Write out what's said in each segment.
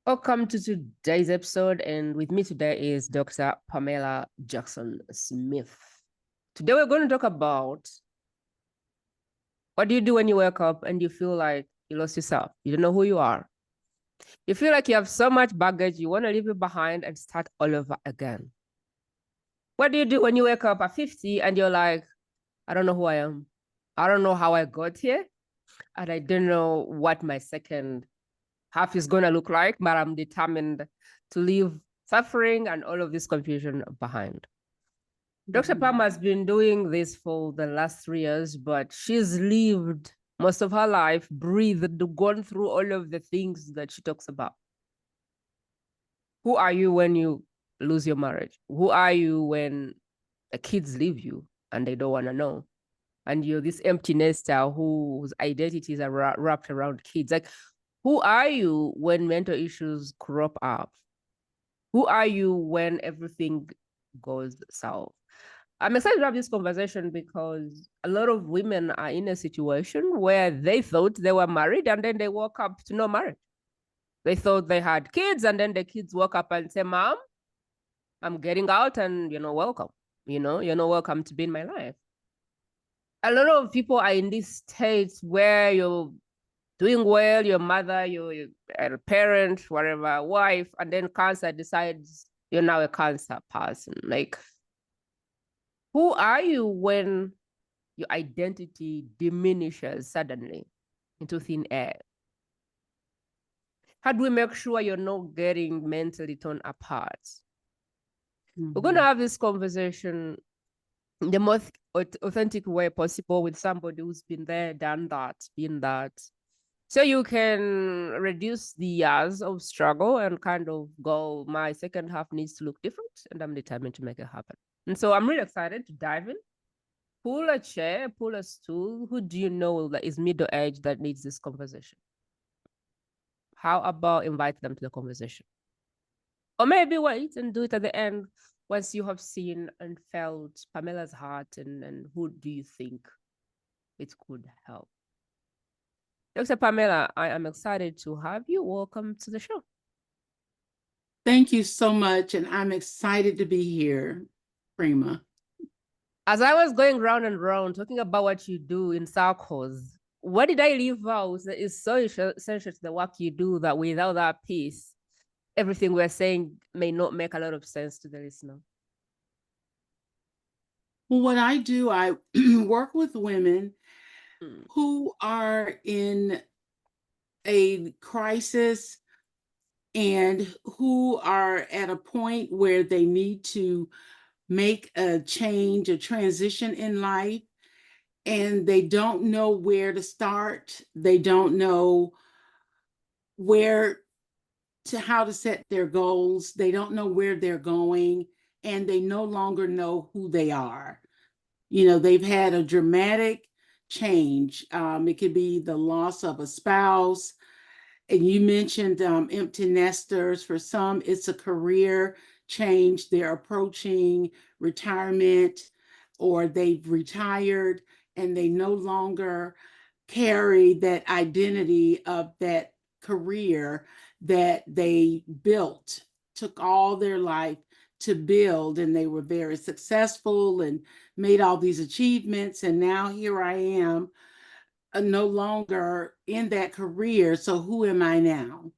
Welcome to today's episode, and with me today is Dr. Pamela Jackson-Smith. Today we're going to talk about what do you do when you wake up and you feel like you lost yourself, you don't know who you are. You feel like you have so much baggage, you want to leave it behind and start all over again. What do you do when you wake up at 50 and you're like, I don't know who I am. I don't know how I got here, and I don't know what my second half is going to look like, but I'm determined to leave suffering and all of this confusion behind. Dr. Pam has been doing this for the last 3 years, but she's lived most of her life, breathed, gone through all of the things that she talks about. Who are you when you lose your marriage? Who are you when the kids leave you and they don't want to know? And you're this empty nester whose identities are wrapped around kids. Like, who are you when mental issues crop up? Who are you when everything goes south? I'm excited to have this conversation because a lot of women are in a situation where they thought they were married and then they woke up to no marriage. They thought they had kids and then the kids woke up and say, Mom, I'm getting out and you're not welcome. You're not welcome to be in my life. A lot of people are in this state where you're doing well, your mother, you're a parent, whatever, wife, and then cancer decides you're now a cancer person. Like, who are you when your identity diminishes suddenly into thin air? How do we make sure you're not getting mentally torn apart? We're going to have this conversation in the most authentic way possible with somebody who's been there, done that, been that. So you can reduce the years of struggle and kind of go, my second half needs to look different, and I'm determined to make it happen. And so I'm really excited to dive in. Pull a chair, pull a stool. Who do you know that is middle-aged that needs this conversation? How about invite them to the conversation? Or maybe wait and do it at the end once you have seen and felt Pamela's heart and who do you think it could help? Dr. Pamela, I am excited to have you. Welcome to the show. Thank you so much. And I'm excited to be here, Prima. As I was going round and round talking about what you do in circles, what did I leave out that is so essential to the work you do that without that piece, everything we're saying may not make a lot of sense to the listener? Well, what I do, I work with women who are in a crisis and who are at a point where they need to make a change, a transition in life, and they don't know where to start. They don't know where how to set their goals. They don't know where they're going, and they no longer know who they are. They've had a dramatic change. It could be the loss of a spouse. And you mentioned empty nesters. For some, it's a career change. They're approaching retirement or they've retired and they no longer carry that identity of that career that they built, took all their life to build, and they were very successful and made all these achievements. And now here I am, no longer in that career. So who am I now?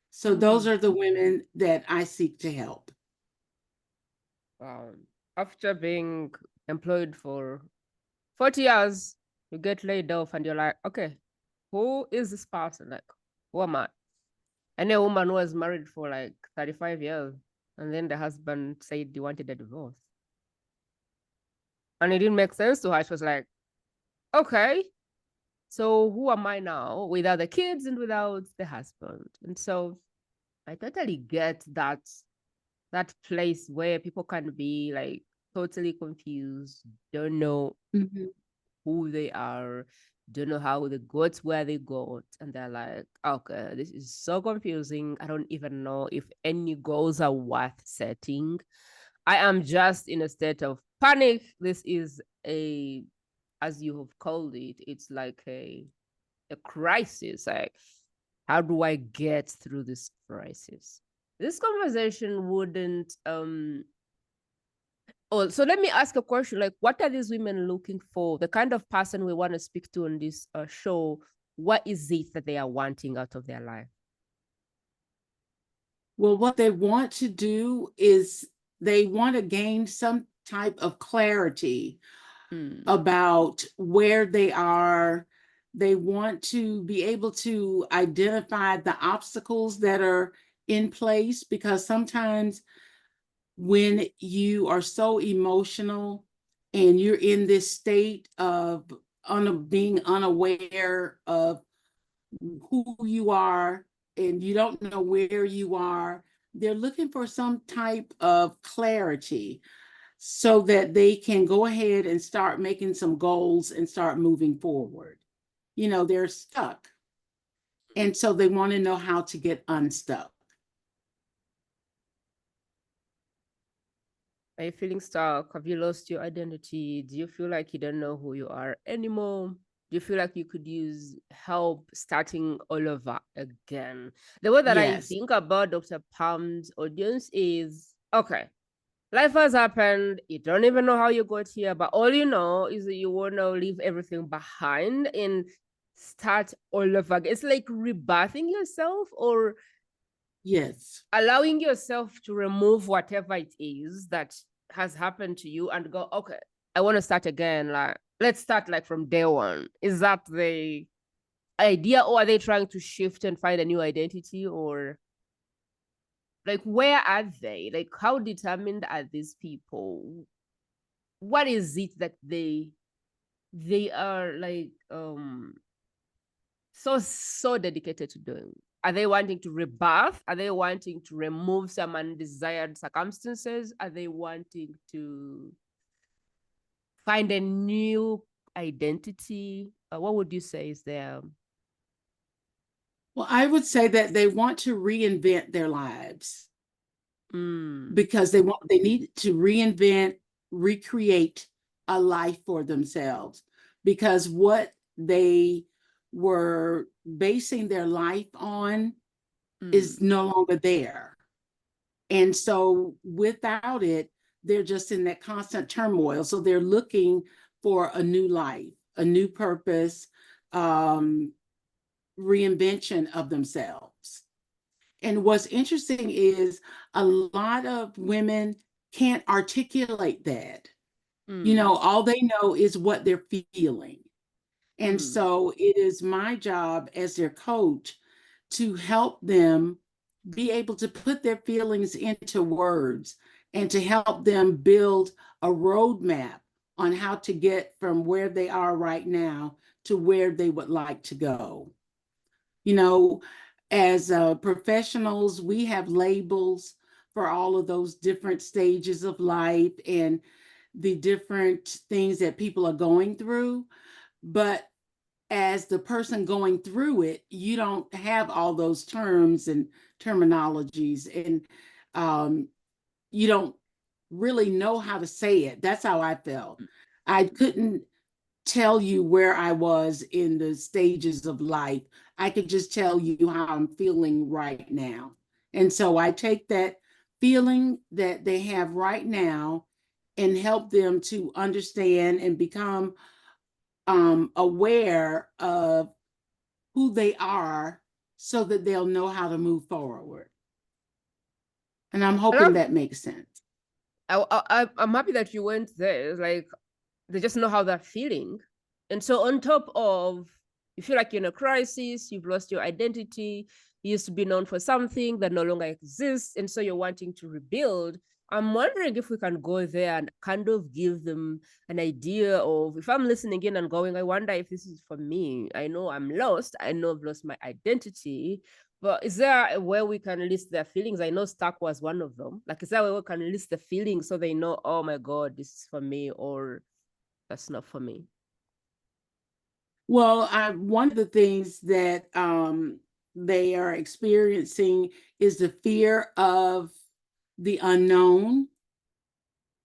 So those are the women that I seek to help. After being employed for 40 years, you get laid off and you're like, okay, who is this person? Like, who am I? I know a woman who was married for like 35 years, and then the husband said he wanted a divorce. And it didn't make sense to her. She was like, okay, so who am I now without the kids and without the husband? And so I totally get that place where people can be like totally confused, don't know who they are, don't know how they got where they got, and they're like, okay, this is so confusing. I don't even know if any goals are worth setting. I am just in a state of panic. This is as you have called it, it's like a crisis. Like, How do I get through this crisis? This conversation wouldn't oh, so let me ask a question. Like, what are these women looking for? The kind of person we want to speak to on this show, what is it that they are wanting out of their life? Well, what they want to do is they want to gain some type of clarity about where they are. They want to be able to identify the obstacles that are in place, because sometimes when you are so emotional and you're in this state of being unaware of who you are and you don't know where you are, they're looking for some type of clarity so that they can go ahead and start making some goals and start moving forward. You know, they're stuck. And so they want to know how to get unstuck. Are you feeling stuck? Have you lost your identity? Do you feel like you don't know who you are anymore? Do you feel like you could use help starting all over again? The way that I Yes. think about Dr. Pam's audience is okay, life has happened. You don't even know how you got here, but all you know is that you want to leave everything behind and start all over again. It's like rebirthing yourself or Yes. allowing yourself to remove whatever it is that has happened to you and go, okay, I want to start again. Like, let's start like from day one. Is that the idea, or are they trying to shift and find a new identity, or like where are they? Like, how determined are these people? What is it that they are like so dedicated to doing? Are they wanting to rebirth? Are they wanting to remove some undesired circumstances? Are they wanting to find a new identity? What would you say is there? Well, I would say that they want to reinvent their lives Mm, because they need to reinvent, recreate a life for themselves, because what they were basing their life on is mm, no longer there. And so without it, they're just in that constant turmoil. So they're looking for a new life, a new purpose, um, reinvention of themselves. And what's interesting is a lot of women can't articulate that. You mm, know, all they know is what they're feeling. And mm. so it is my job as their coach to help them be able to put their feelings into words and to help them build a roadmap on how to get from where they are right now to where they would like to go. You know, as professionals, we have labels for all of those different stages of life and the different things that people are going through. But as the person going through it, you don't have all those terms and terminologies, and you don't really know how to say it. That's how I felt. I couldn't tell you where I was in the stages of life. I could just tell you how I'm feeling right now. And so I take that feeling that they have right now and help them to understand and become aware of who they are so that they'll know how to move forward. And I'm I hoping love. that makes sense. I'm happy that you went there. Like they just know how they're feeling, and so on top of you feel like you're in a crisis, you've lost your identity, you used to be known for something that no longer exists, and so you're wanting to rebuild. I'm wondering if we can go there and kind of give them an idea of, if I'm listening in and going, I wonder if this is for me. I know I'm lost. I know I've lost my identity. But is there a way we can list their feelings? I know stuck was one of them. Like, is there a way we can list the feelings so they know, oh my God, this is for me, or that's not for me? Well, one of the things that they are experiencing is the fear of the unknown.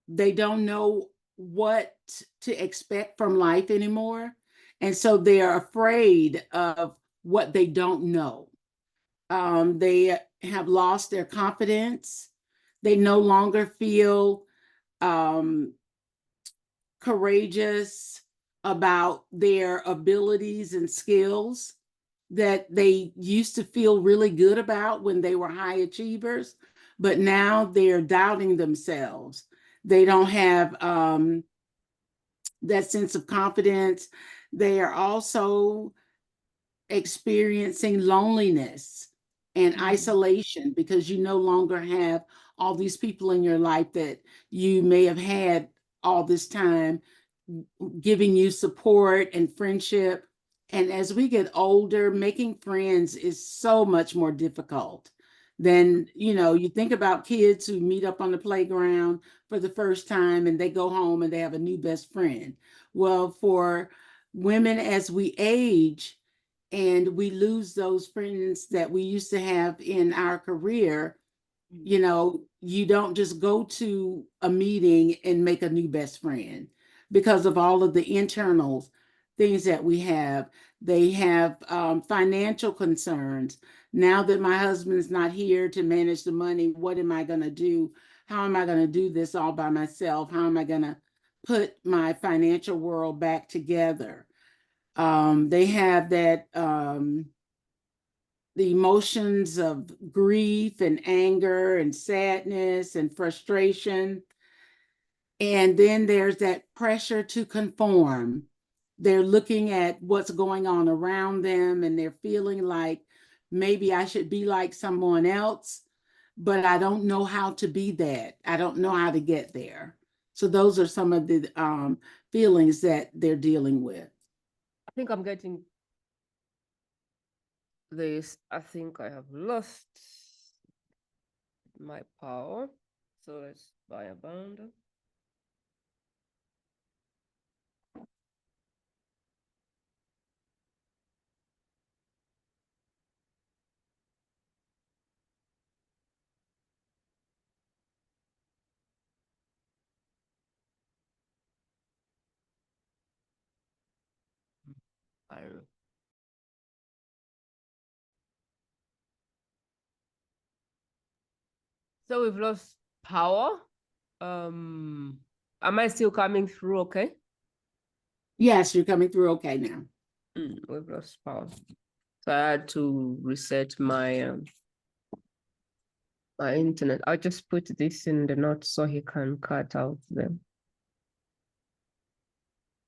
They don't know what to expect from life anymore. And so they are afraid of what they don't know. They have lost their confidence. They no longer feel courageous about their abilities and skills that they used to feel really good about when they were high achievers, but now they're doubting themselves. They don't have that sense of confidence. They are also experiencing loneliness and isolation because you no longer have all these people in your life that you may have had all this time giving you support and friendship. And as we get older, making friends is so much more difficult than, you think about kids who meet up on the playground for the first time and they go home and they have a new best friend. Well, for women, as we age and we lose those friends that we used to have in our career, you don't just go to a meeting and make a new best friend because of all of the internal things that we have. They have financial concerns. Now that my husband's not here to manage the money, what am I going to do? How am I going to do this all by myself? How am I going to put my financial world back together? They have that the emotions of grief and anger and sadness and frustration. And then there's that pressure to conform. They're looking at what's going on around them and they're feeling like maybe I should be like someone else, but I don't know how to be that. I don't know how to get there. So those are some of the feelings that they're dealing with. I think I'm getting this. I think I have lost my power. So let's buy a bundle. I don't know. So we've lost power. Am I still coming through okay? Yes, you're coming through okay now. We've lost power. So I had to reset my my internet. I'll just put this in the notes so he can cut out them.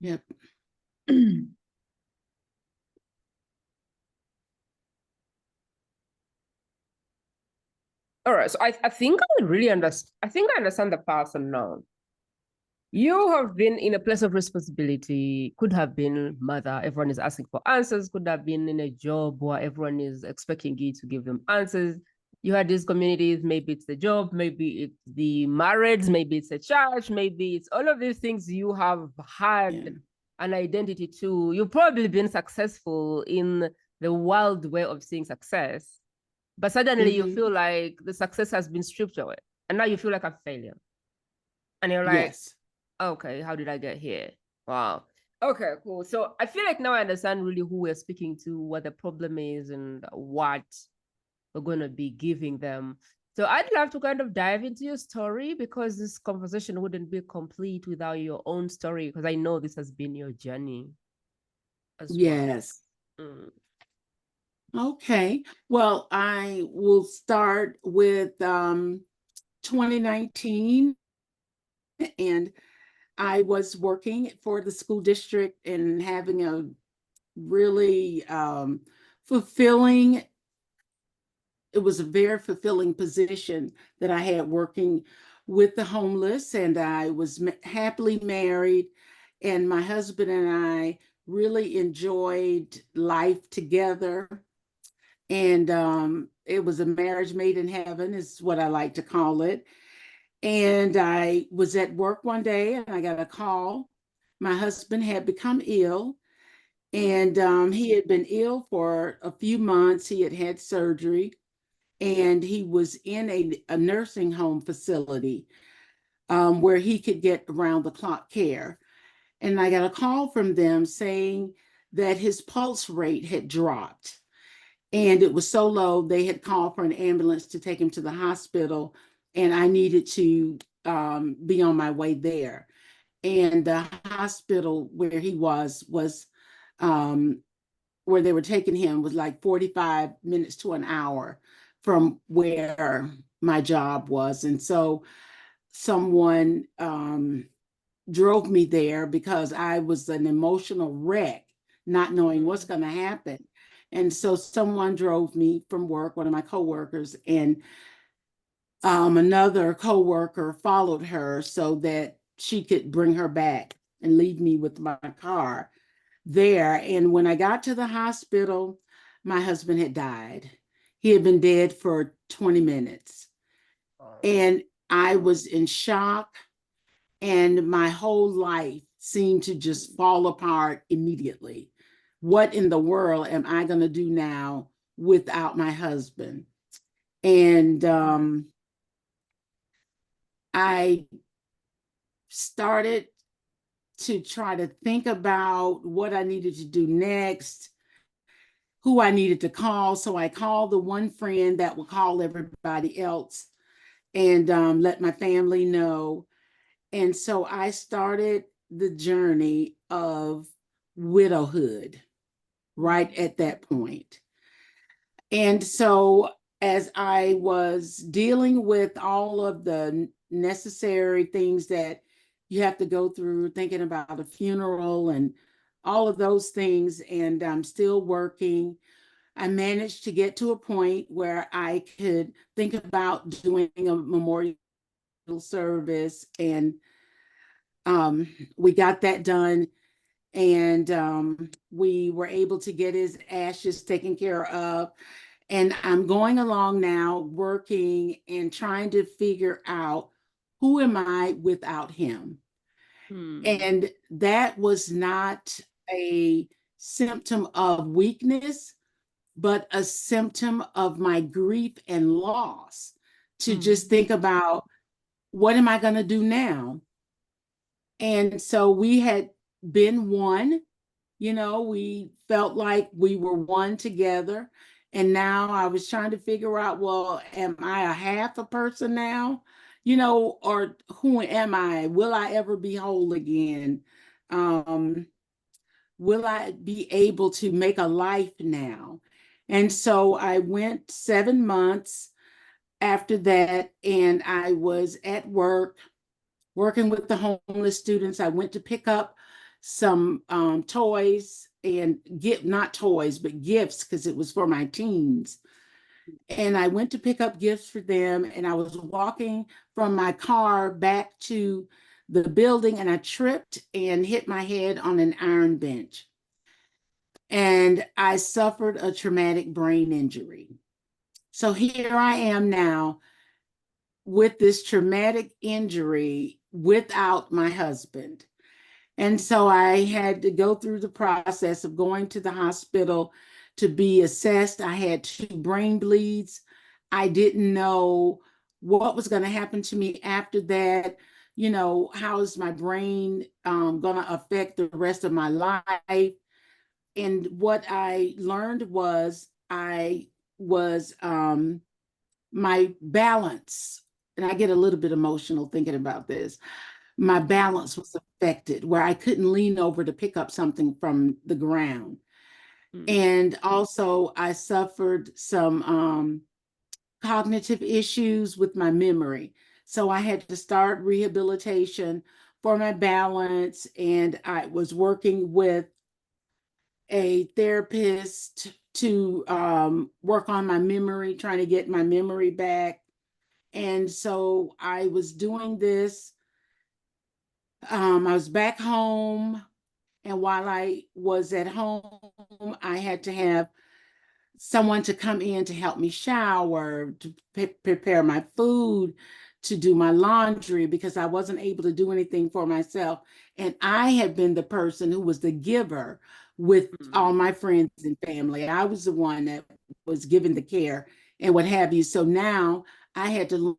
Yep. All right, so I think I really understand. I think I understand the person now. You have been in a place of responsibility, could have been mother, everyone is asking for answers, could have been in a job where everyone is expecting you to give them answers. You had these communities, maybe it's the job, maybe it's the marriage, maybe it's a church, maybe it's all of these things you have had an identity to. You've probably been successful in the wild way of seeing success, but suddenly you feel like the success has been stripped away and now you feel like a failure. And you're like, yes. Okay, how did I get here? Wow. Okay, cool. So I feel like now I understand really who we're speaking to, what the problem is, and what we're going to be giving them. So I'd love to kind of dive into your story because this conversation wouldn't be complete without your own story, because I know this has been your journey as well. Yes. Okay. Well, I will start with 2019, and I was working for the school district and having a really fulfilling, it was a very fulfilling position that I had working with the homeless, and I was happily married, and my husband and I really enjoyed life together. And it was a marriage made in heaven, is what I like to call it. And I was at work one day and I got a call. My husband had become ill, and he had been ill for a few months. He had had surgery, and he was in a nursing home facility where he could get around the clock care. And I got a call from them saying that his pulse rate had dropped. and it was so low, they had called for an ambulance to take him to the hospital, and I needed to be on my way there. And the hospital where he was where they were taking him was like 45 minutes to an hour from where my job was. And so someone drove me there because I was an emotional wreck, not knowing what's going to happen. And so someone drove me from work, one of my coworkers, and another coworker followed her so that she could bring her back and leave me with my car there. And when I got to the hospital, my husband had died. He had been dead for 20 minutes. And I was in shock, and my whole life seemed to just fall apart immediately. What in the world am I going to do now without my husband? And I started to try to think about what I needed to do next, who I needed to call. So I called the one friend that would call everybody else and let my family know. And so I started the journey of widowhood right at that point. And so as I was dealing with all of the necessary things that you have to go through, thinking about a funeral and all of those things, and I'm still working, I managed to get to a point where I could think about doing a memorial service, and we got that done, and we were able to get his ashes taken care of. And I'm going along now, working and trying to figure out, who am I without him? And that was not a symptom of weakness, but a symptom of my grief and loss, to just think about, what am I going to do now? And so we had been one, we felt like we were one together. And now I was trying to figure out, well, am I a half a person now? Or who am I? Will I ever be whole again? Will I be able to make a life now? And so I went 7 months after that, and I was at work working with the homeless students. I went to pick up some toys and not toys, but gifts, because it was for my teens. And I went to pick up gifts for them, and I was walking from my car back to the building, and I tripped and hit my head on an iron bench. And I suffered a traumatic brain injury. So here I am now with this traumatic injury without my husband. And so I had to go through the process of going to the hospital to be assessed. I had 2 brain bleeds. I didn't know what was going to happen to me after that. How is my brain going to affect the rest of my life? And what I learned was my balance, and I get a little bit emotional thinking about this. My balance was affected, where I couldn't lean over to pick up something from the ground. And also I suffered some cognitive issues with my memory. So I had to start rehabilitation for my balance, and I was working with a therapist to work on my memory, trying to get my memory back. And so I was doing this. I was back home, and while I was at home, I had to have someone to come in to help me shower, to prepare my food, to do my laundry, because I wasn't able to do anything for myself. And I had been the person who was the giver with all my friends and family. I was the one that was given the care and what have you. So now I had to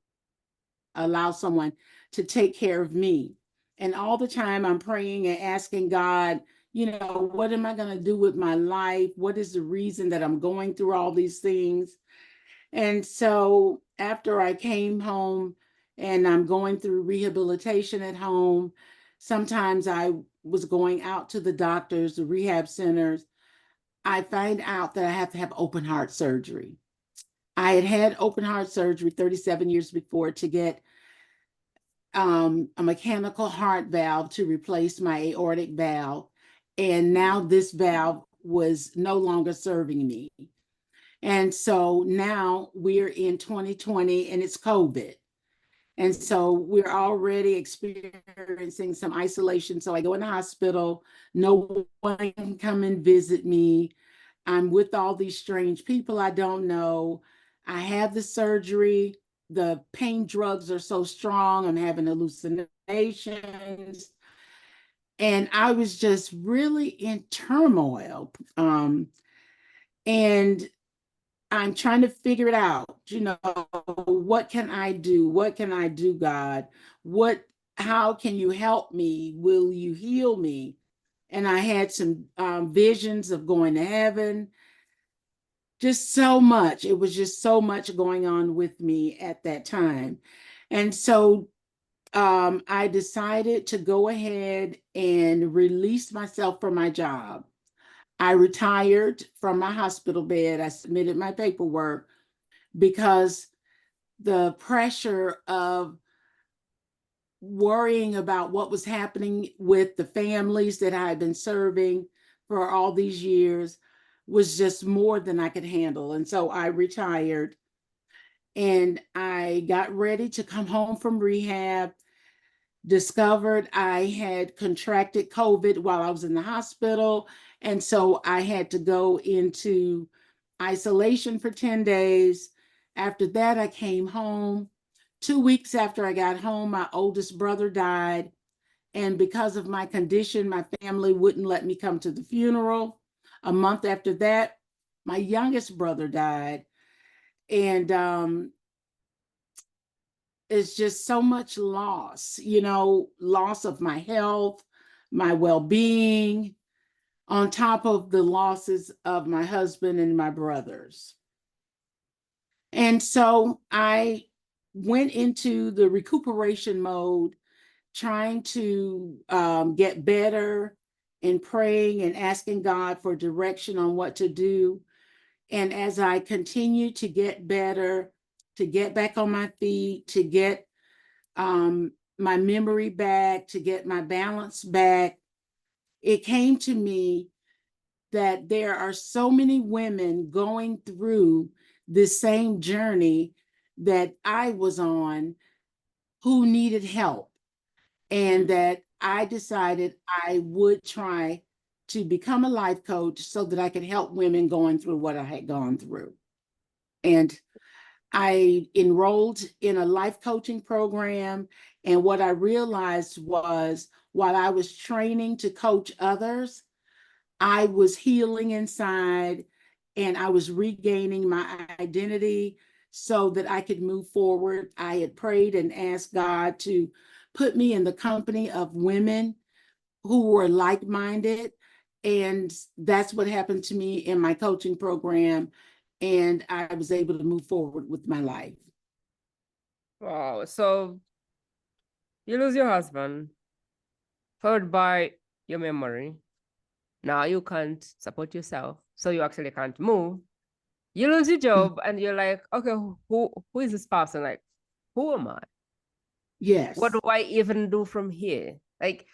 allow someone to take care of me. And all the time I'm praying and asking God, what am I going to do with my life? What is the reason that I'm going through all these things? And so after I came home and I'm going through rehabilitation at home, sometimes I was going out to the doctors, the rehab centers. I find out that I have to have open heart surgery. I had had open heart surgery 37 years before to get a mechanical heart valve to replace my aortic valve. And now this valve was no longer serving me. And so now we're in 2020 and it's COVID. And so we're already experiencing some isolation. So I go in the hospital, no one can come and visit me. I'm with all these strange people I don't know. I have the surgery. The pain drugs are so strong. I'm having hallucinations. And I was just really in turmoil. And I'm trying to figure it out. What can I do? What can I do, God? How can you help me? Will you heal me? And I had some visions of going to heaven. Just so much. It was just so much going on with me at that time. And so I decided to go ahead and release myself from my job. I retired from my hospital bed. I submitted my paperwork because the pressure of worrying about what was happening with the families that I had been serving for all these years was just more than I could handle. And so I retired and I got ready to come home from rehab, discovered I had contracted COVID while I was in the hospital. And so I had to go into isolation for 10 days. After that, I came home. 2 weeks after I got home, my oldest brother died. And because of my condition, my family wouldn't let me come to the funeral. A month after that, my youngest brother died. And it's just so much loss, loss of my health, my well-being, on top of the losses of my husband and my brothers. And so I went into the recuperation mode, trying to get better and praying and asking God for direction on what to do. And as I continued to get better, to get back on my feet, to get my memory back, to get my balance back, it came to me that there are so many women going through this same journey that I was on who needed help, and that I decided I would try to become a life coach so that I could help women going through what I had gone through. And I enrolled in a life coaching program. And what I realized was while I was training to coach others, I was healing inside and I was regaining my identity so that I could move forward. I had prayed and asked God to put me in the company of women who were like-minded. And that's what happened to me in my coaching program. And I was able to move forward with my life. Wow. So you lose your husband, followed by your memory. Now you can't support yourself, so you actually can't move. You lose your job, and you're like, okay, who is this person? Like, who am I? What Yes. do I even do from here? Like,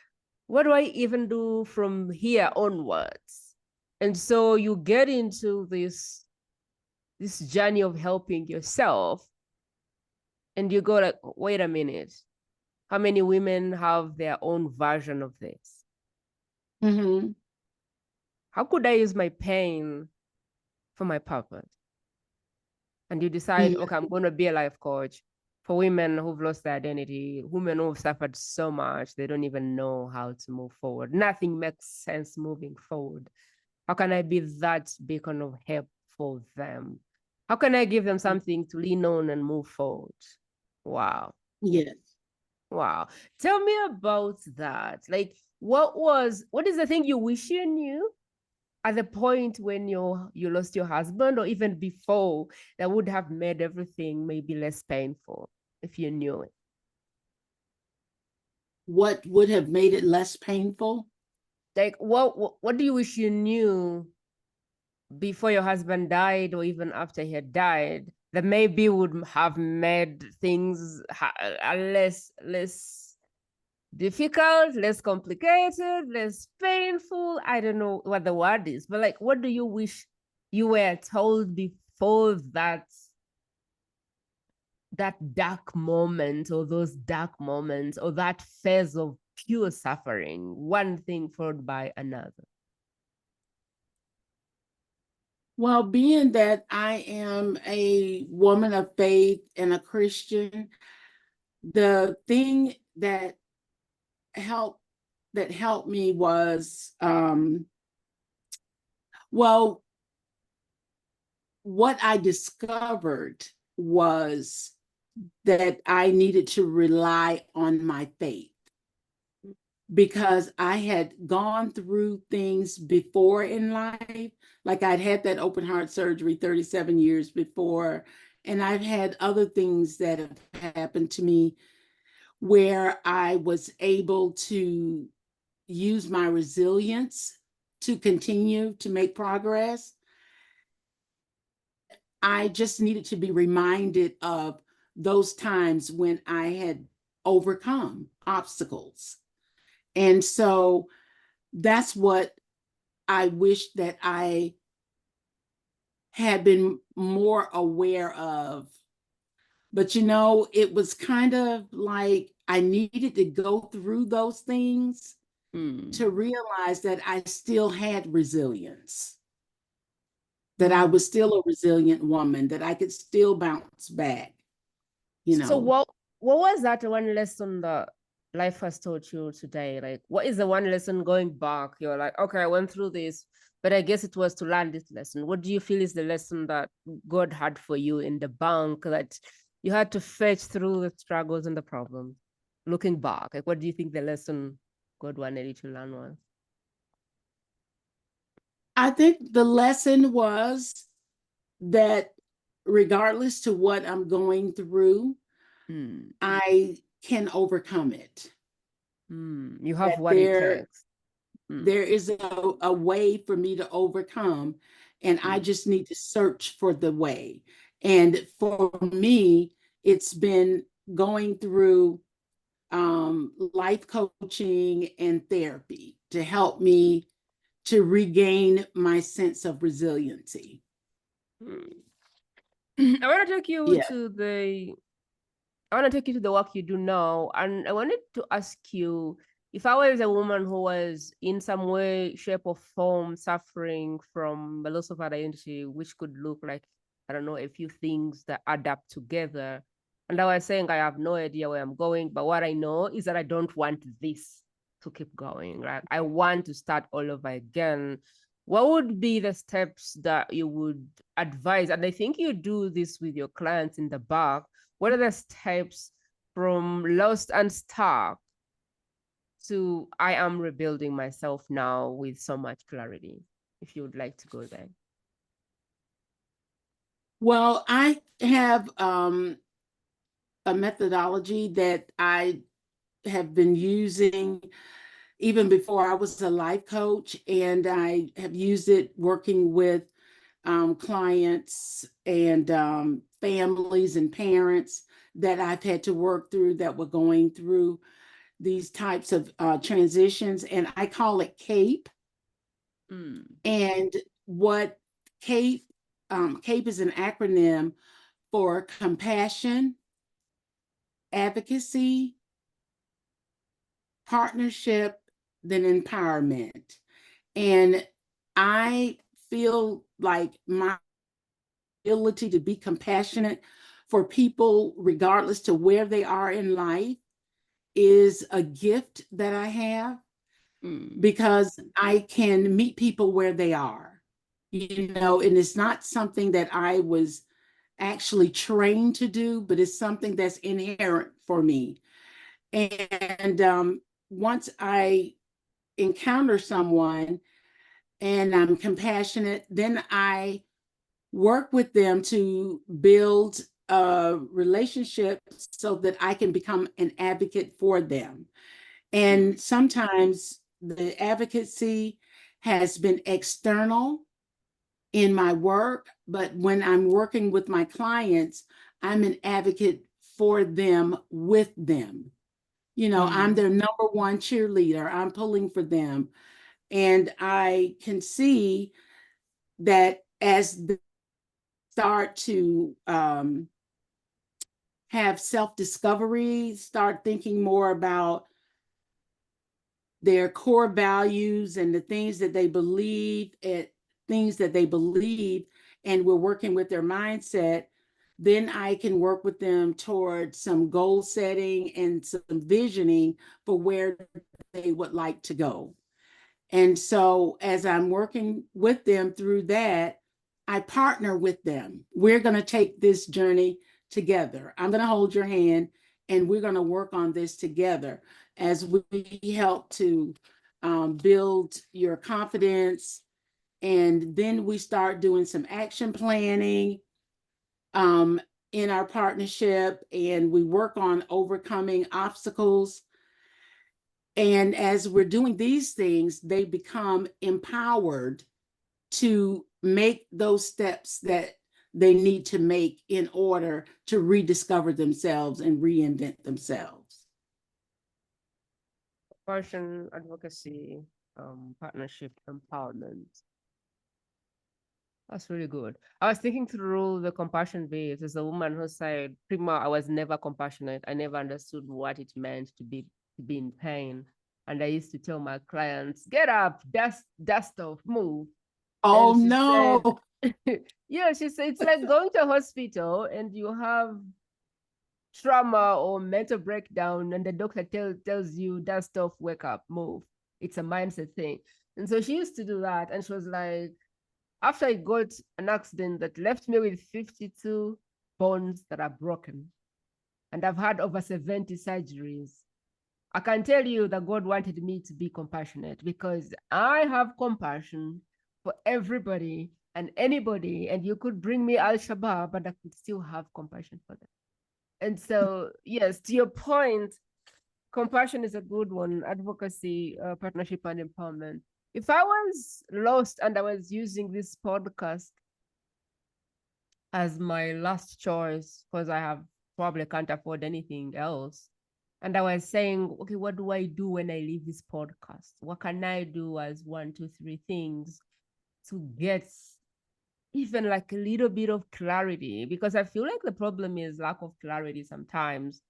what do I even do from here onwards? And so you get into this journey of helping yourself, and you go like, wait a minute, how many women have their own version of this? Mm-hmm. How could I use my pain for my purpose? And you decide, Mm-hmm. okay, I'm going to be a life coach for women who've lost their identity, women who've suffered so much, they don't even know how to move forward. Nothing makes sense moving forward. How can I be that beacon of help for them? How can I give them something to lean on and move forward? Wow. Yes. Wow. Tell me about that. Like, what is the thing you wish you knew at the point when you lost your husband, or even before, that would have made everything maybe less painful if you knew it? What would have made it less painful? Like, what do you wish you knew before your husband died, or even after he had died, that maybe would have made things less difficult, less complicated, less painful? I don't know what the word is, but like, what do you wish you were told before that dark moment, or those dark moments, or that phase of pure suffering, one thing followed by another? Well, being that I am a woman of faith and a Christian, the thing helped that helped me was well, what I discovered was that I needed to rely on my faith, because I had gone through things before in life. Like, I'd had that open heart surgery 37 years before, and I've had other things that have happened to me where I was able to use my resilience to continue to make progress. I just needed to be reminded of those times when I had overcome obstacles. And so that's what I wish that I had been more aware of. But it was kind of like I needed to go through those things to realize that I still had resilience, that I was still a resilient woman, that I could still bounce back, you So know. what was that one lesson that life has taught you today? Like, what is the one lesson going back? You're like, okay, I went through this, but I guess it was to learn this lesson. What do you feel is the lesson that God had for you in the bank, that you had to fetch through the struggles and the problems? Looking back, like, what do you think the lesson God wanted you to learn was? I think the lesson was that regardless to what I'm going through, I can overcome it. You have That what it takes. there is a way for me to overcome, and I just need to search for the way. And for me, it's been going through life coaching and therapy to help me to regain my sense of resiliency. I want to take you Yeah. to the I want to take you to the work you do now. And I wanted to ask you, if I was a woman who was in some way, shape, or form suffering from a loss of identity, which could look like, I don't know, a few things that add up together. And I was saying, I have no idea where I'm going, but what I know is that I don't want this to keep going, right? I want to start all over again. What would be the steps that you would advise? And I think you do this with your clients in the back. What are the steps from lost and stuck to I am rebuilding myself now with so much clarity? If you would like to go there. Well, I have a methodology that I have been using even before I was a life coach, and I have used it working with clients and families and parents that I've had to work through that were going through these types of transitions. And I call it CAPE. And what CAPE, CAPE is an acronym for compassion, advocacy, partnership, then empowerment. And I feel like my ability to be compassionate for people, regardless to where they are in life, is a gift that I have, because I can meet people where they are, and it's not something that I was actually trained to do, but it's something that's inherent for me. And once I encounter someone and I'm compassionate, then I work with them to build a relationship so that I can become an advocate for them. And sometimes the advocacy has been external in my work, but when I'm working with my clients, I'm an advocate for them with them. I'm their number one cheerleader. I'm pulling for them. And I can see that as they start to have self-discovery, start thinking more about their core values and the things that they believe, and we're working with their mindset, then I can work with them towards some goal setting and some visioning for where they would like to go. And so as I'm working with them through that, I partner with them. We're going to take this journey together. I'm going to hold your hand and we're going to work on this together as we help to build your confidence. And then we start doing some action planning in our partnership, and we work on overcoming obstacles. And as we're doing these things, they become empowered to make those steps that they need to make in order to rediscover themselves and reinvent themselves. Compassion, advocacy, partnership, empowerment. That's really good. I was thinking through the compassion bit. As a woman who said, Prima, I was never compassionate. I never understood what it meant to be in pain. And I used to tell my clients, get up, dust off, move. Oh, And she no. said, yeah, she said, it's like going to a hospital and you have trauma or mental breakdown, and the doctor tells you, dust off, wake up, move. It's a mindset thing. And so she used to do that. And she was like, after I got an accident that left me with 52 bones that are broken, and I've had over 70 surgeries, I can tell you that God wanted me to be compassionate because I have compassion for everybody and anybody, and you could bring me Al-Shabaab, but I could still have compassion for them. And so, yes, to your point, compassion is a good one. Advocacy, partnership, and empowerment. If I was lost and I was using this podcast as my last choice because I have probably can't afford anything else, and I was saying, okay, what do I do when I leave this podcast? What can I do as 1, 2, 3 things to get even like a little bit of clarity? Because I feel like the problem is lack of clarity sometimes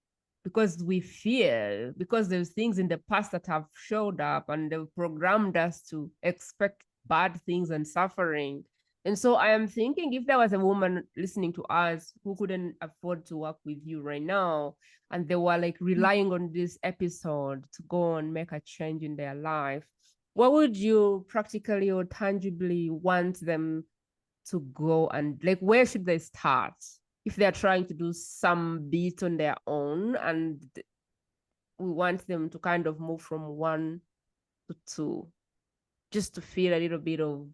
because we fear, because there's things in the past that have showed up and they've programmed us to expect bad things and suffering. And so I am thinking if there was a woman listening to us who couldn't afford to work with you right now, and they were like relying on this episode to go and make a change in their life, what would you practically or tangibly want them to go, and like where should they start if they're trying to do some bit on their own, and we want them to kind of move from 1 to 2 just to feel a little bit of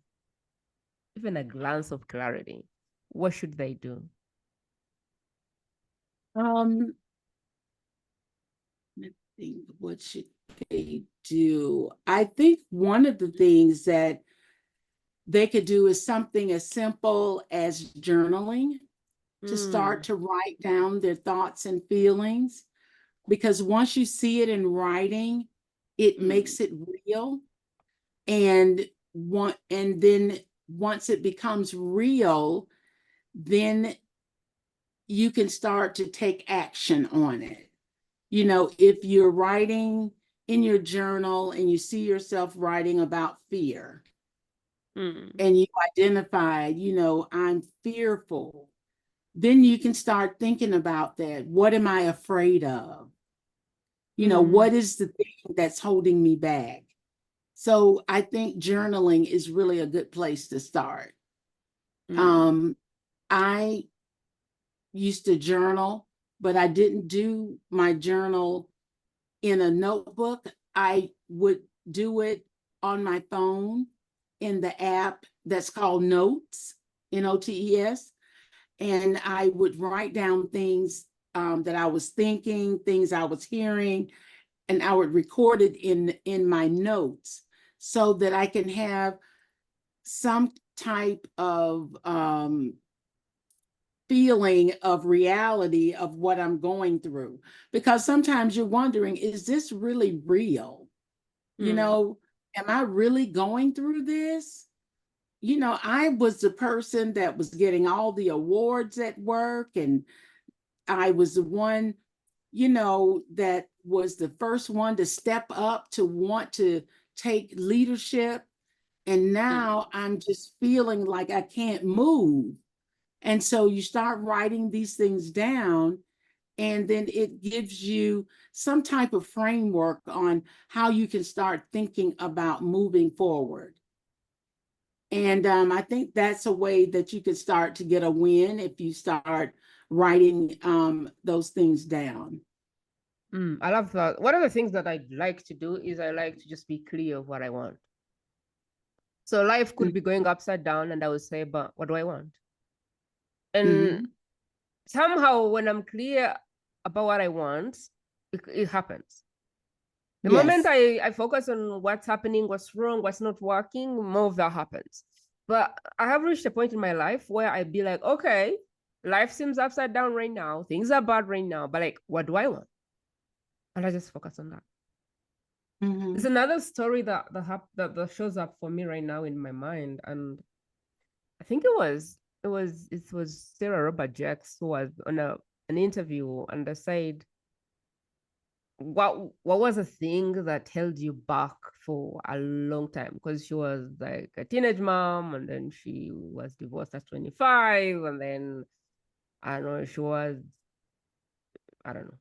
even a glance of clarity? What should they do? I think what should they do? I think one of the things that they could do is something as simple as journaling, to start to write down their thoughts and feelings, because once you see it in writing, it makes it real. And then once it becomes real, then you can start to take action on it. If you're writing in your journal and you see yourself writing about fear, and you identify, I'm fearful, then you can start thinking about that. What am I afraid of? What is the thing that's holding me back? So I think journaling is really a good place to start. I used to journal, but I didn't do my journal in a notebook. I would do it on my phone in the app that's called Notes, Notes. And I would write down things that I was thinking, things I was hearing, and I would record it in my notes so that I can have some type of feeling of reality of what I'm going through. Because sometimes you're wondering, is this really real? You know, am I really going through this? You know, I was the person that was getting all the awards at work, and I was the one, you know, that was the first one to step up to want to take leadership. And now I'm just feeling like I can't move. And so you start writing these things down, and then it gives you some type of framework on how you can start thinking about moving forward. And I think that's a way that you could start to get a win if you start writing those things down. I love that. One of the things that I like to do is I like to just be clear of what I want. So life could be going upside down, and I would say, but what do I want? And somehow when I'm clear about what I want, it happens. The moment I focus on what's happening, what's wrong, what's not working, more of that happens. But I have reached a point in my life where I'd be like, okay, life seems upside down right now. Things are bad right now, but like, what do I want? And I just focus on that. There's another story that shows up for me right now in my mind, and I think it was Sarah Robert Jacks who was on an interview, and they said, what was a thing that held you back for a long time? Because she was like a teenage mom, and then she was divorced at 25, and then I don't know, I don't know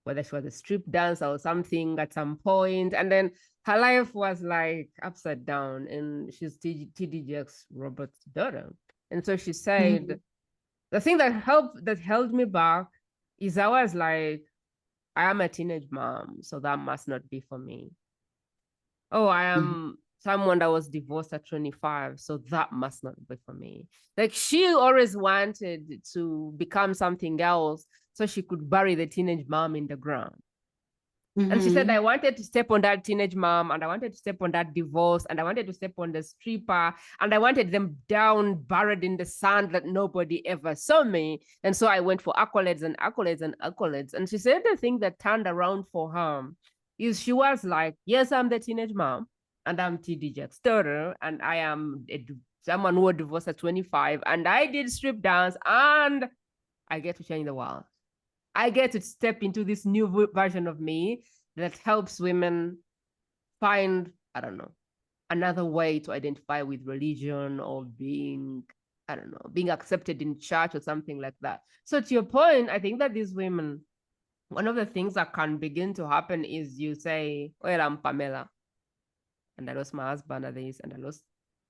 whether she was a strip dancer or something at some point, and then her life was like upside down, and she's T.D. Jakes Robert's daughter. And so she said, the thing that held me back is I was like, I am a teenage mom, so that must not be for me. Oh, I am someone that was divorced at 25, so that must not be for me. Like, she always wanted to become something else so she could bury the teenage mom in the ground. And she said, I wanted to step on that teenage mom, and I wanted to step on that divorce, and I wanted to step on the stripper, and I wanted them down, buried in the sand that nobody ever saw me. And so I went for accolades and accolades and accolades. And she said the thing that turned around for her is she was like, yes, I'm the teenage mom, and I'm T.D. Jakes' daughter, and I am someone who was divorced at 25, and I did strip dance, and I get to change the world. I get to step into this new version of me that helps women find, I don't know, another way to identify with religion or being, I don't know, being accepted in church or something like that. So to your point, I think that these women, one of the things that can begin to happen is you say, well, I'm Pamela, and I lost my husband at this, and I lost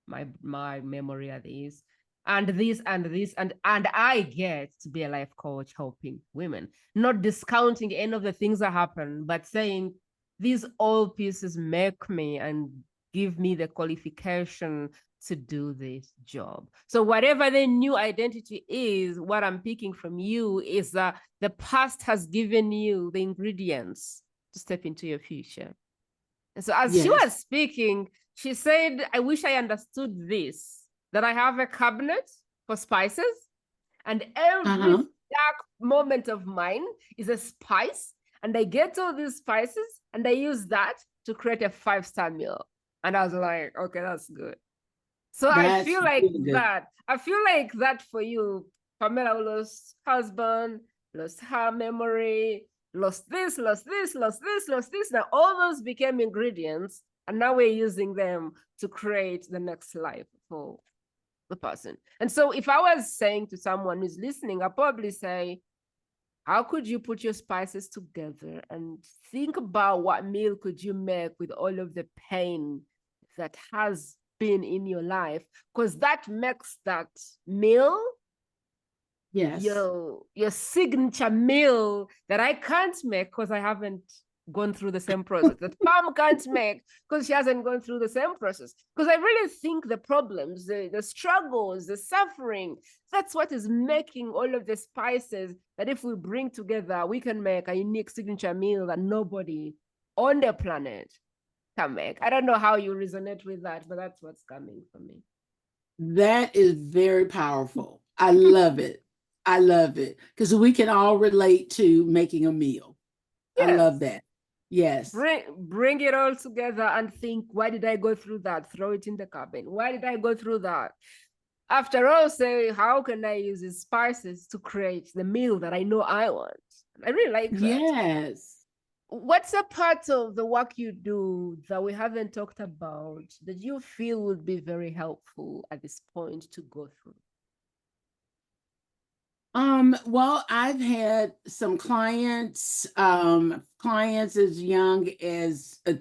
my memory at this, and this and this, and I get to be a life coach helping women, not discounting any of the things that happen, but saying these all pieces make me and give me the qualification to do this job. So whatever the new identity is, what I'm picking from you is that the past has given you the ingredients to step into your future. And so as she was speaking, she said, I wish I understood this, that I have a cabinet for spices, and every dark moment of mine is a spice, and I get all these spices and I use that to create a 5-star meal. And I was like, okay, that's good. So I feel like that. I feel like that for you, Pamela lost husband, lost her memory, lost this. Now all those became ingredients, and now we're using them to create the next life for the person. And so if I was saying to someone who's listening, I'll probably say, how could you put your spices together and think about what meal could you make with all of the pain that has been in your life? Because that makes that meal your signature meal that I can't make because I haven't gone through the same process, that Pam can't make because she hasn't gone through the same process. Because I really think the problems, the struggles, the suffering, that's what is making all of the spices that if we bring together, we can make a unique signature meal that nobody on the planet can make. I don't know how you resonate with that, but that's what's coming for me. That is very powerful. I love it. I love it because we can all relate to making a meal. I love Yes. that. Yes. Bring it all together and think, why did I go through that? Throw it in the cabin. Why did I go through that? After all, say, how can I use these spices to create the meal that I know I want? I really like that. Yes. What's a part of the work you do that we haven't talked about that you feel would be very helpful at this point to go through? Well, I've had some clients as young as a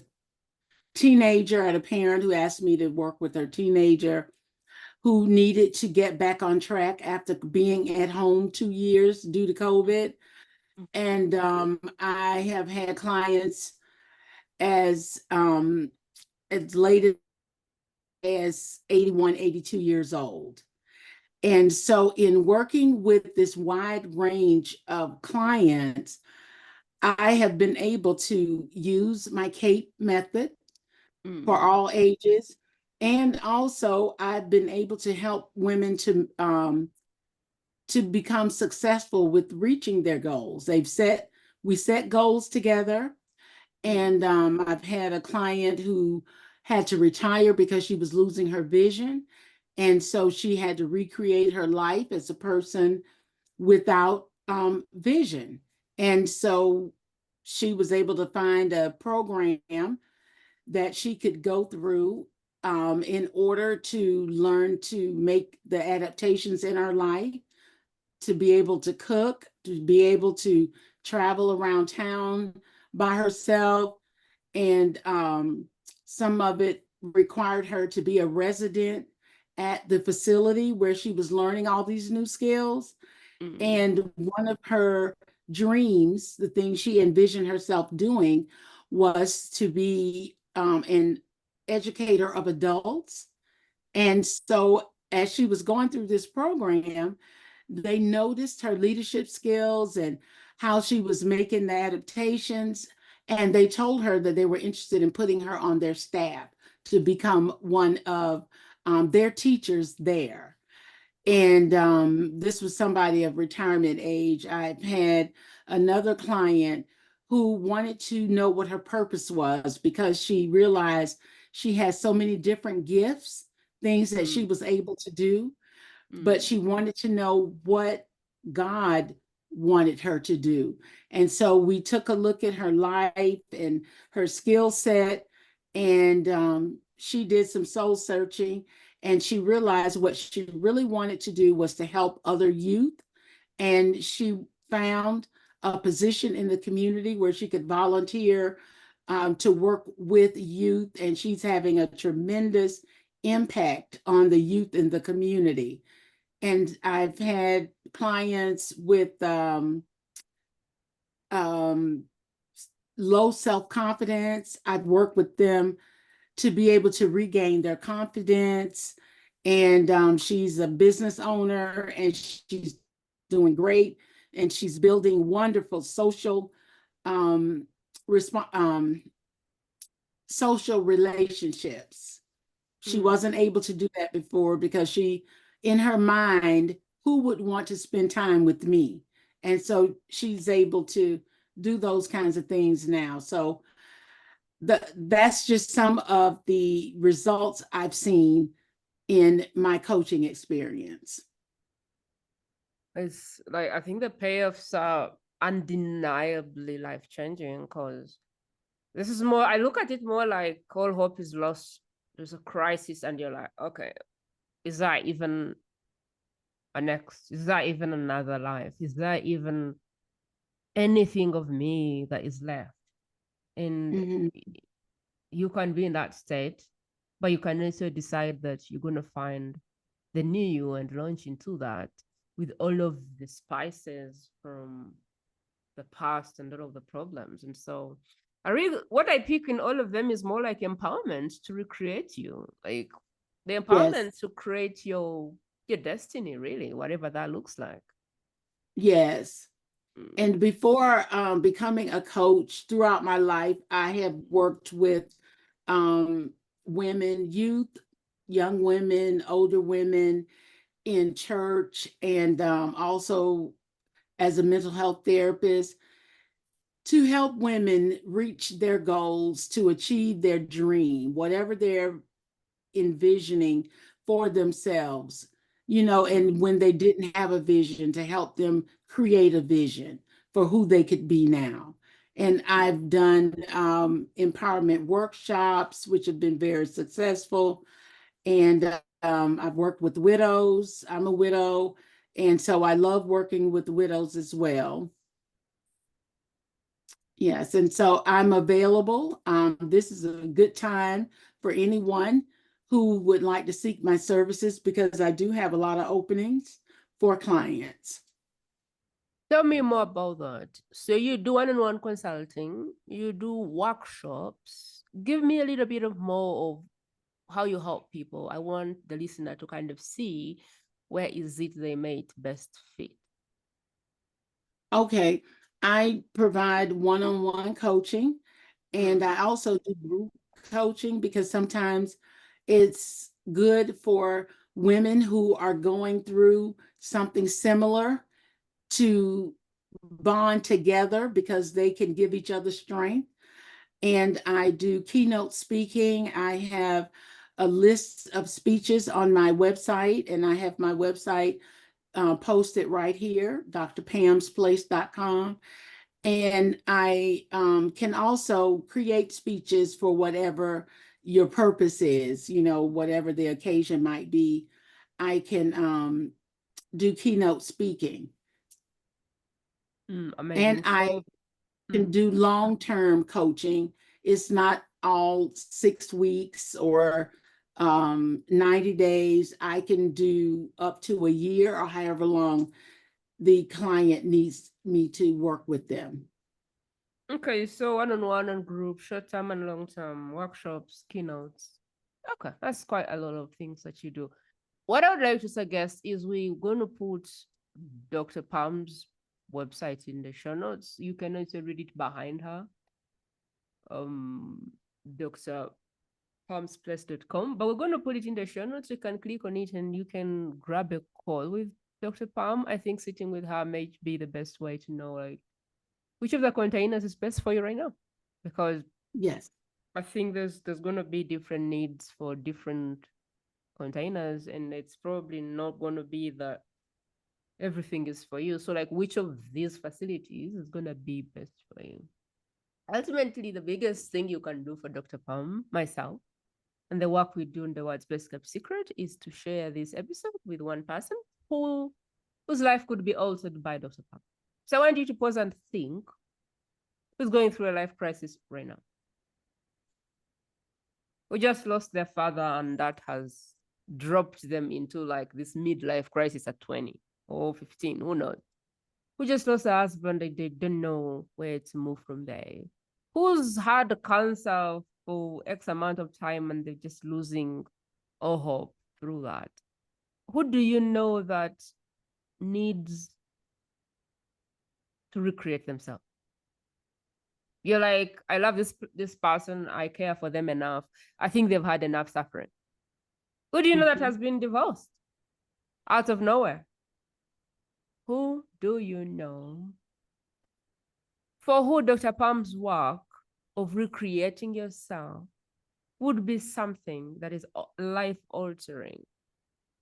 teenager. I had a parent who asked me to work with her teenager who needed to get back on track after being at home 2 years due to COVID. And I have had clients as late as 81, 82 years old. And so, in working with this wide range of clients, I have been able to use my CAPE method for all ages. And also, I've been able to help women to become successful with reaching their goals. We set goals together. And I've had a client who had to retire because she was losing her vision. And so she had to recreate her life as a person without vision. And so she was able to find a program that she could go through in order to learn to make the adaptations in her life, to be able to cook, to be able to travel around town by herself. And some of it required her to be a resident at the facility where she was learning all these new skills. And one of her dreams, the thing she envisioned herself doing, was to be an educator of adults. And so, as she was going through this program, they noticed her leadership skills and how she was making the adaptations. And they told her that they were interested in putting her on their staff to become one of their teachers there. And this was somebody of retirement age. I've had another client who wanted to know what her purpose was because she realized she had so many different gifts, things that she was able to do, but she wanted to know what God wanted her to do. And so we took a look at her life and her skill set, and she did some soul searching, and she realized what she really wanted to do was to help other youth. And she found a position in the community where she could volunteer to work with youth, and she's having a tremendous impact on the youth in the community. And I've had clients with low self-confidence. I've worked with them to be able to regain their confidence. And she's a business owner, and she's doing great. And she's building wonderful um, social relationships. She wasn't able to do that before because in her mind, who would want to spend time with me? And so she's able to do those kinds of things now. So that's just some of the results I've seen in my coaching experience. It's like, I think the payoffs are undeniably life-changing because this is more, I look at it more like all hope is lost. There's a crisis and you're like, okay, is that even a next? Is that even another life? Is there even anything of me that is left? And Mhm. you can be in that state, but you can also decide that you're going to find the new you and launch into that with all of the spices from the past and all of the problems. And so what I pick in all of them is more like empowerment to recreate you, like the Yes. empowerment to create your destiny, really, whatever that looks like. Yes. Mm. And before becoming a coach, throughout my life, I have worked with um, women, youth, young women, older women in church, and also as a mental health therapist to help women reach their goals, to achieve their dream, whatever they're envisioning for themselves, and when they didn't have a vision, to help them create a vision for who they could be now. And I've done empowerment workshops, which have been very successful. And I've worked with widows. I'm a widow. And so I love working with widows as well. Yes, and so I'm available. This is a good time for anyone who would like to seek my services because I do have a lot of openings for clients. Tell me more about that. So you do one-on-one consulting, you do workshops. Give me a little bit of more of how you help people. I want the listener to kind of see where is it they may best fit. Okay, I provide one-on-one coaching, and I also do group coaching because sometimes it's good for women who are going through something similar to bond together because they can give each other strength. And I do keynote speaking. I have a list of speeches on my website, and I have my website posted right here, drpamsplace.com. And I can also create speeches for whatever your purpose is, whatever the occasion might be. I can do keynote speaking. And Amazing. I So, can do long-term coaching. It's not all 6 weeks or 90 days. I can do up to a year or however long the client needs me to work with them. okay, so one-on-one and group, short-term and long-term workshops, keynotes. Okay, that's quite a lot of things that you do. What I would like to suggest is we're going to put Dr. Palm's website in the show notes. You can also read it behind her. drpalmsplace.com, but we're going to put it in the show notes. You can click on it and you can grab a call with Dr. Palm. I think sitting with her may be the best way to know like which of the containers is best for you right now, because Yes. I think there's going to be different needs for different containers, and it's probably not going to be that everything is for you. So like which of these facilities is going to be best for you? Ultimately, the biggest thing you can do for Dr. Palm, myself, and the work we do in the World's Best Kept Secret is to share this episode with one person whose life could be altered by Dr. Palm. So I want you to pause and think who's going through a life crisis right now. Who just lost their father, and that has dropped them into like this midlife crisis at 20 or 15, who knows? Who just lost a husband, they don't know where to move from there. Who's had cancer for X amount of time and they're just losing all hope through that? Who do you know that needs to recreate themselves? You're like, I love this person, I care for them enough. I think they've had enough suffering. Who do you know that has been divorced out of nowhere? Who do you know for who Dr. Palm's work of recreating yourself would be something that is life altering?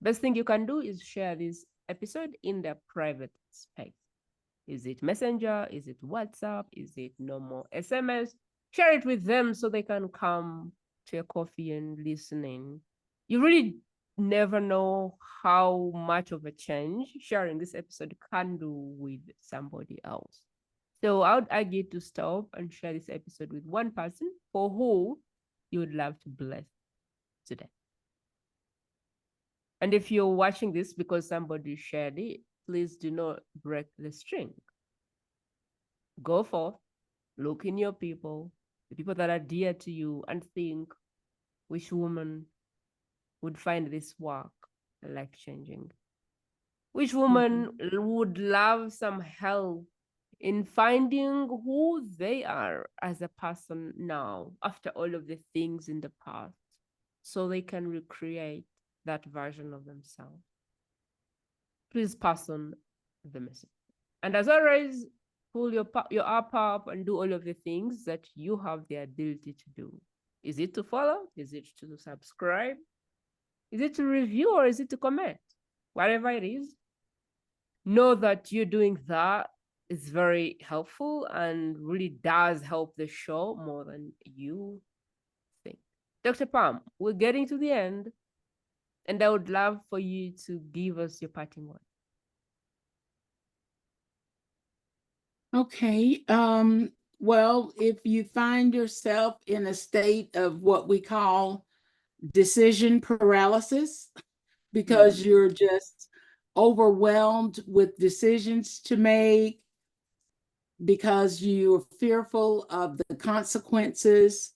Best thing you can do is share this episode in their private space. Is it Messenger? Is it WhatsApp? Is it normal SMS? Share it with them so they can come to your coffee and listen in. You really never know how much of a change sharing this episode can do with somebody else. So I would argue to stop and share this episode with one person for who you would love to bless today. And if you're watching this because somebody shared it, please do not break the string. Go forth, look in your people, the people that are dear to you, and think which woman would find this work life-changing. Which woman would love some help in finding who they are as a person now, after all of the things in the past, so they can recreate that version of themselves. Please pass on the message. And as always, pull your app up and do all of the things that you have the ability to do. Is it to follow? Is it to subscribe? Is it to review, or is it to comment? Whatever it is, know that you're doing that is very helpful and really does help the show more than you think. Dr. Pam, we're getting to the end, and I would love for you to give us your parting word. Okay. Well, if you find yourself in a state of what we call decision paralysis, because you're just overwhelmed with decisions to make, because you're fearful of the consequences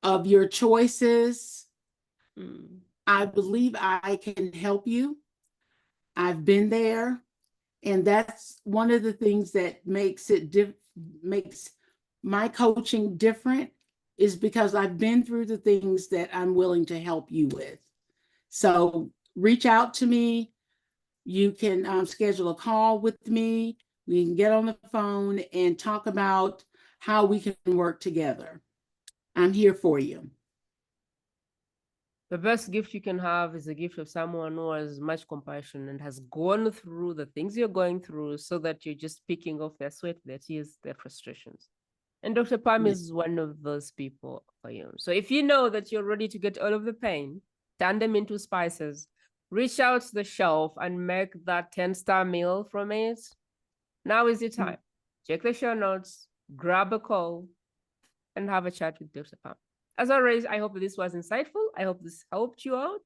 of your choices, I believe I can help you. I've been there. And that's one of the things that makes my coaching different, is because I've been through the things that I'm willing to help you with. So reach out to me. You can schedule a call with me. We can get on the phone and talk about how we can work together. I'm here for you. The best gift you can have is a gift of someone who has much compassion and has gone through the things you're going through, so that you're just picking off their sweat, their tears, their frustrations. And Dr. Pam is one of those people for you. So if you know that you're ready to get all of the pain, turn them into spices, reach out to the shelf and make that 10-star meal from it. Now is your time. Check the show notes, grab a call, and have a chat with Dr. Pam. As always, I hope this was insightful. I hope this helped you out.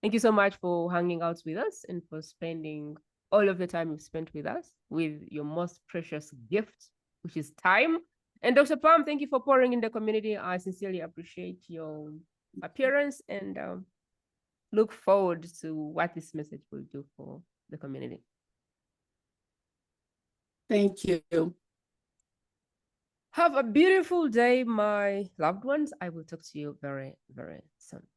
Thank you so much for hanging out with us and for spending all of the time you've spent with us with your most precious gift, which is time. And Dr. Pam, thank you for pouring in the community. I sincerely appreciate your appearance and look forward to what this message will do for the community. Thank you. Have a beautiful day, my loved ones. I will talk to you very, very soon.